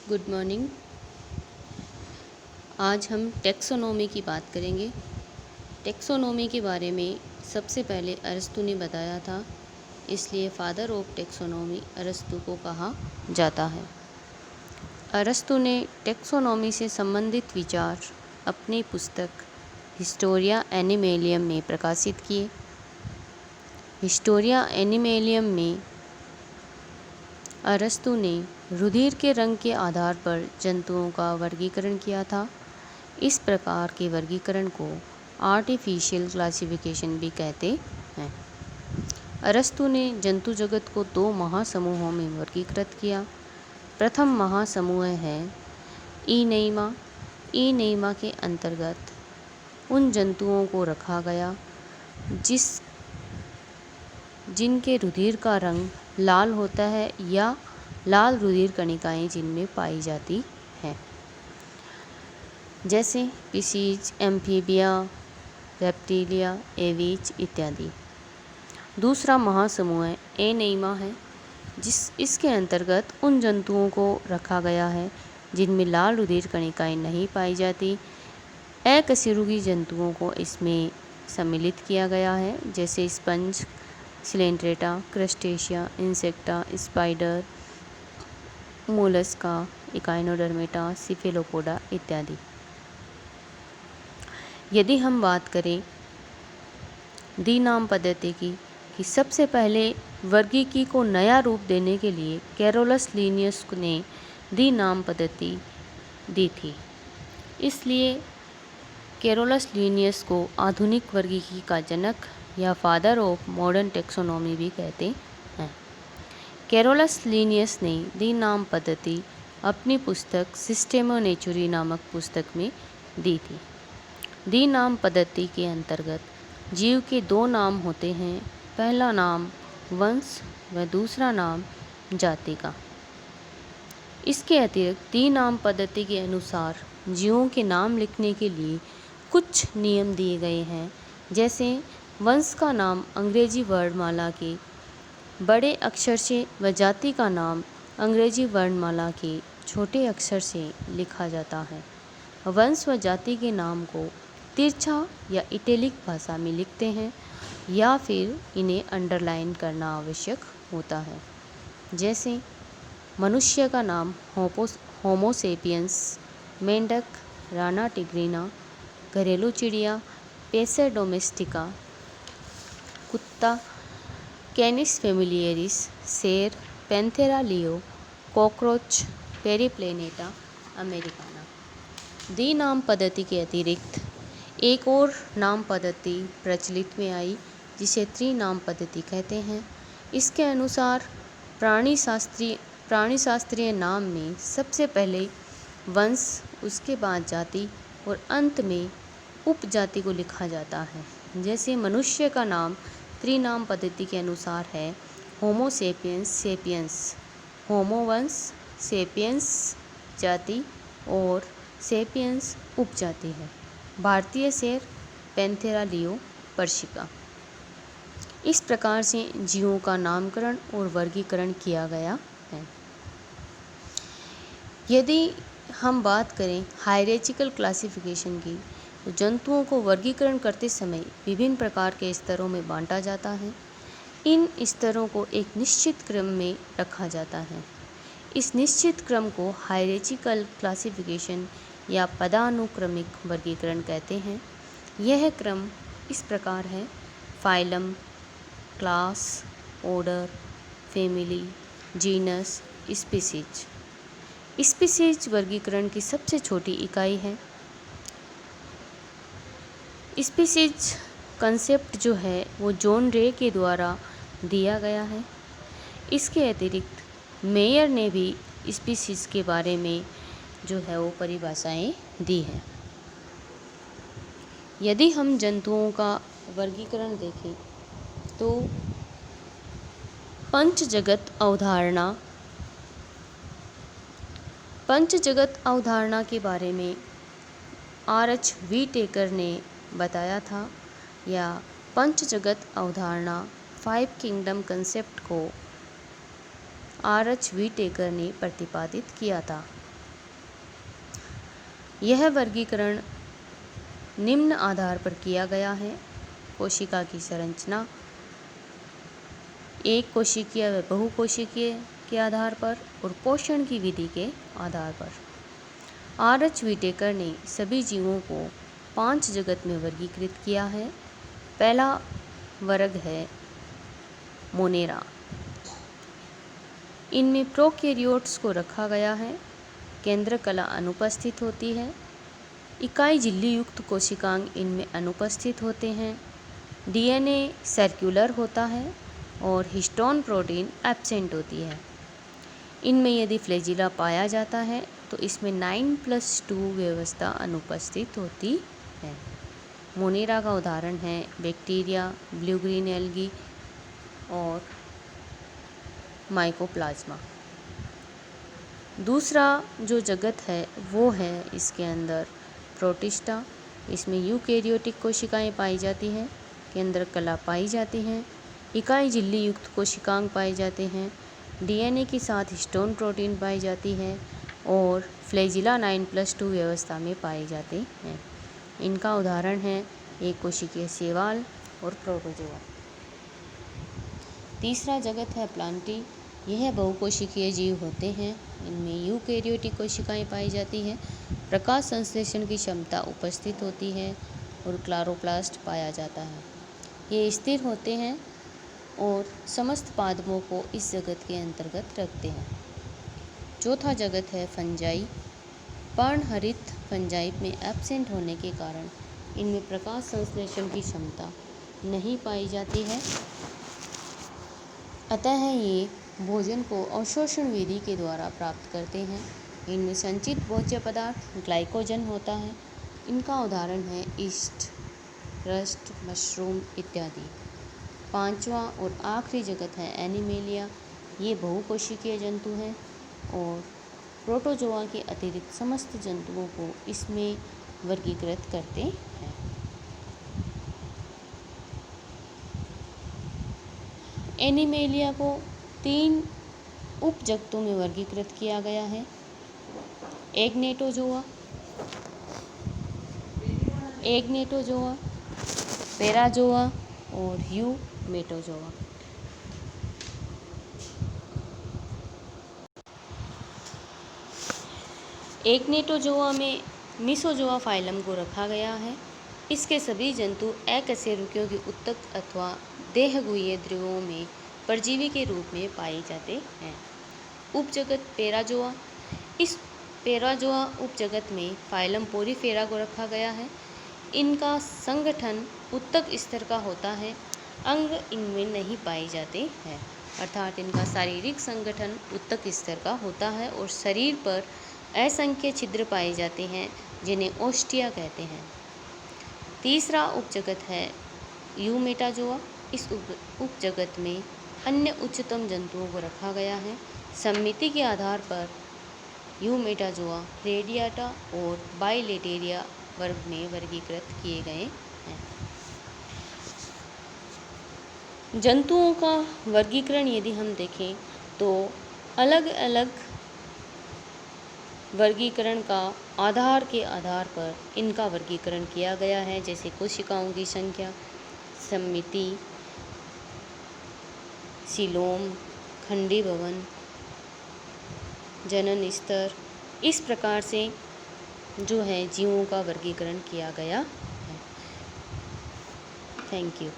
Good morning. आज हम taxonomy की बात करेंगे। टैक्सोनॉमी के बारे में सबसे पहले अरस्तु ने बताया था, इसलिए फादर ऑफ टैक्सोनॉमी अरस्तु को कहा जाता है। अरस्तु ने टैक्सोनॉमी से संबंधित विचार अपनी पुस्तक हिस्टोरिया एनिमेलियम में प्रकाशित किए। हिस्टोरिया एनिमेलियम में अरस्तु ने रुधिर के रंग के आधार पर जंतुओं का वर्गीकरण किया था। इस प्रकार के वर्गीकरण को आर्टिफिशियल क्लासिफिकेशन भी कहते हैं। अरस्तु ने जंतु जगत को 2 महासमूहों में वर्गीकृत किया। प्रथम महासमूह है ईनेइमा। ईनेइमा के अंतर्गत उन जंतुओं को रखा गया जिनके रुधिर का रंग लाल होता है या लाल रुधिर कणिकाएं जिनमें पाई जाती हैं, जैसे पिसीज, एम्फीबिया, रेप्टिलिया, एवीज इत्यादि। दूसरा महासमूह एनेइमा है, इसके अंतर्गत उन जंतुओं को रखा गया है जिनमें लाल रुधिर कणिकाएं नहीं पाई जाती। अकशेरुकी जंतुओं को इसमें सम्मिलित किया गया है, जैसे sponge, Coelenterata, crustacea, insecta, spider, Mollusca, Echinodermata, Cephalopoda इत्यादि। यदि हम बात करें दी नाम पद्धति की, कि सबसे पहले वर्गीकी को नया रूप देने के लिए कैरोलस लीनियस ने दी नाम पद्धति दी थी। इसलिए कैरोलस लीनियस को आधुनिक वर्गीकी का जनक या फादर ऑफ मॉडर्न टैक्सोनॉमी भी कहते हैं। कैरोलस लीनियस ने दी नाम पद्धति अपनी पुस्तक सिस्टेमा नेचुरी नामक पुस्तक में दी थी। दी नाम पद्धति के अंतर्गत जीव के 2 नाम होते हैं, पहला नाम वंश व दूसरा नाम जाति का। इसके अतिरिक्त दी नाम पद्धति के अनुसार जीवों के नाम लिखने के लिए कुछ नियम दिए गए हैं, जैसे वंश का नाम अंग्रेजी वर्णमाला के बड़े अक्षर से व जाति का नाम अंग्रेजी वर्णमाला के छोटे अक्षर से लिखा जाता है। वंश व जाति के नाम को तिरछा या इटैलिक भाषा में लिखते हैं या फिर इन्हें अंडरलाइन करना आवश्यक होता है, जैसे मनुष्य का नाम होमो सेपियंस, मेंढक राना टिग्रिना, घरेलू चिड़िया पेसर डोमेस्टिका, कुत्ता कैनिस फेमिलियरिस, शेर पैंथेरा लियो, कॉकरोच पेरिप्लेनेटा अमेरिकाना। दी नाम पद्धति के अतिरिक्त एक और नाम पद्धति प्रचलित में आई, जिसे त्रिनाम पद्धति कहते हैं। इसके अनुसार प्राणी शास्त्रीय नाम में सबसे पहले वंश, उसके बाद जाति और अंत में उपजाति को लिखा जाता है। जैसे मनुष्य का नाम त्रिनाम पद्धति के अनुसार है होमो सेपियंस सेपियंस, होमो वंश, सेपियंस जाति और सेपियंस उपजाति है। भारतीय शेर पैंथेरा लियो पर्शिका। इस प्रकार से जीवों का नामकरण और वर्गीकरण किया गया है। यदि हम बात करें हायरार्चिकल क्लासिफिकेशन की, तो जंतुओं को वर्गीकरण करते समय विभिन्न प्रकार के स्तरों में बांटा जाता है। इन स्तरों को एक निश्चित क्रम में रखा जाता है। इस निश्चित क्रम को हायरार्चिकल क्लासिफिकेशन या पदानुक्रमिक वर्गीकरण कहते हैं। यह क्रम इस प्रकार है: phylum, class, order, family, genus, species. Species वर्गीकरण की सबसे छोटी इकाई है। स्पीसीज कंसेप्ट जो है वो जॉन रे के द्वारा दिया गया है। इसके अतिरिक्त मेयर ने भी स्पीसीज के बारे में जो है वो परिभाषाएं दी हैं। यदि हम जंतुओं का वर्गीकरण देखें तो पंचजगत अवधारणा के बारे में R.H. व्हीटेकर ने बताया था, या पंचजगत अवधारणा 5 किंगडम कंसेप्ट को R.H. व्हीटेकर ने प्रतिपादित किया था। यह वर्गीकरण निम्न आधार पर किया गया है: कोशिका की संरचना, एक कोशिकीय व बहुकोशिकीय के आधार पर, और पोषण की विधि के आधार पर। R.H. व्हिटेकर ने सभी जीवों को 5 जगत में वर्गीकृत किया है। पहला वर्ग है मोनेरा। इनमें प्रोकैरियोट्स को रखा गया है। केंद्र कला अनुपस्थित होती है। इकाई झिल्ली युक्त कोशिकांग इनमें अनुपस्थित होते हैं। DNA सर्कुलर होता है और हिस्टोन प्रोटीन एब्सेंट होती है। इनमें यदि फ्लैजिला पाया जाता है तो इसमें 9+2 व्यवस्था अनुपस्थित होती है। मोनेरा का उदाहरण है बैक्टीरिया, ब्लू ग्रीन एल्गी और माइकोप्लाज्मा। दूसरा जो जगत है वो है इसके अंदर प्रोटिस्टा। इसमें यूकेरियोटिक कोशिकाएं पाई जाती हैं, केंद्र कला पाई जाती हैं, इकाई झिल्ली युक्त कोशिकांग पाए जाते हैं, DNA के साथ हिस्टोन प्रोटीन पाई जाती है और फ्लैजिला 9+2 व्यवस्था में पाए जाते हैं। इनका उदाहरण है एक कोशिकीय शैवाल और प्रोटोजोआ। तीसरा जगत है प्लांटी। यह बहुकोशिकीय जीव होते हैं। इनमें यूकेरियोटिक कोशिकाएं पाई जाती हैं, प्रकाश संश्लेषण की क्षमता उपस्थित होती है और क्लोरोप्लास्ट पाया जाता है। ये स्थिर होते हैं और समस्त पादपों को इस जगत के अंतर्गत रखते हैं। चौथा जगत है फंजाई। पर्णहरित फंजाई में एब्सेंट होने के कारण इनमें प्रकाश संश्लेषण की क्षमता नहीं पाई जाती है, अतः ये भोजन को अवशोषण विधि के द्वारा प्राप्त करते हैं। इनमें संचित भोज्य पदार्थ ग्लाइकोजन होता है। इनका उदाहरण है ईस्ट, रस्ट, मशरूम इत्यादि। पांचवा और आखिरी जगत है एनिमेलिया। ये बहुकोशिकीय जंतु हैं और प्रोटोजोआ के अतिरिक्त समस्त जंतुओं को इसमें वर्गीकृत करते हैं। एनिमेलिया को 3 उपजगतों में वर्गीकृत किया गया है: एग्नेटोजोआ, पैराजोआ और यूमेटोजोआ। एग्नेटोजोआ में मिसोजोआ फाइलम को रखा गया है। इसके सभी जंतु अकशेरुकियों के उत्तक अथवा देहगुह्य द्रवों में परजीवी के रूप में पाए जाते हैं। उपजगत पैराजोआ। इस पैराजोआ उपजगत में फाइलम पोरीफेरा को रखा गया है। इनका संगठन उत्तक स्तर का होता है, अंग इनमें नहीं पाए जाते हैं, अर्थात इनका शारीरिक संगठन उत्तक स्तर का होता है और शरीर पर असंख्य छिद्र पाए जाते हैं जिन्हें ओस्टिया कहते हैं। तीसरा उपजगत है यूमेटाजोआ। इस उपजगत में अन्य उच्चतम जंतुओं को रखा गया है। समिति के आधार पर यूमेटाजोआ रेडियाटा और बाइलेटेरिया वर्ग में वर्गीकृत किए गए हैं। जंतुओं का वर्गीकरण यदि हम देखें तो अलग अलग वर्गीकरण का आधार के आधार पर इनका वर्गीकरण किया गया है, जैसे कोशिकाओं की संख्या, समिति, सीलोम, खंडी भवन, जनन स्तर। इस प्रकार से जो है जीवों का वर्गीकरण किया गया है। Thank you.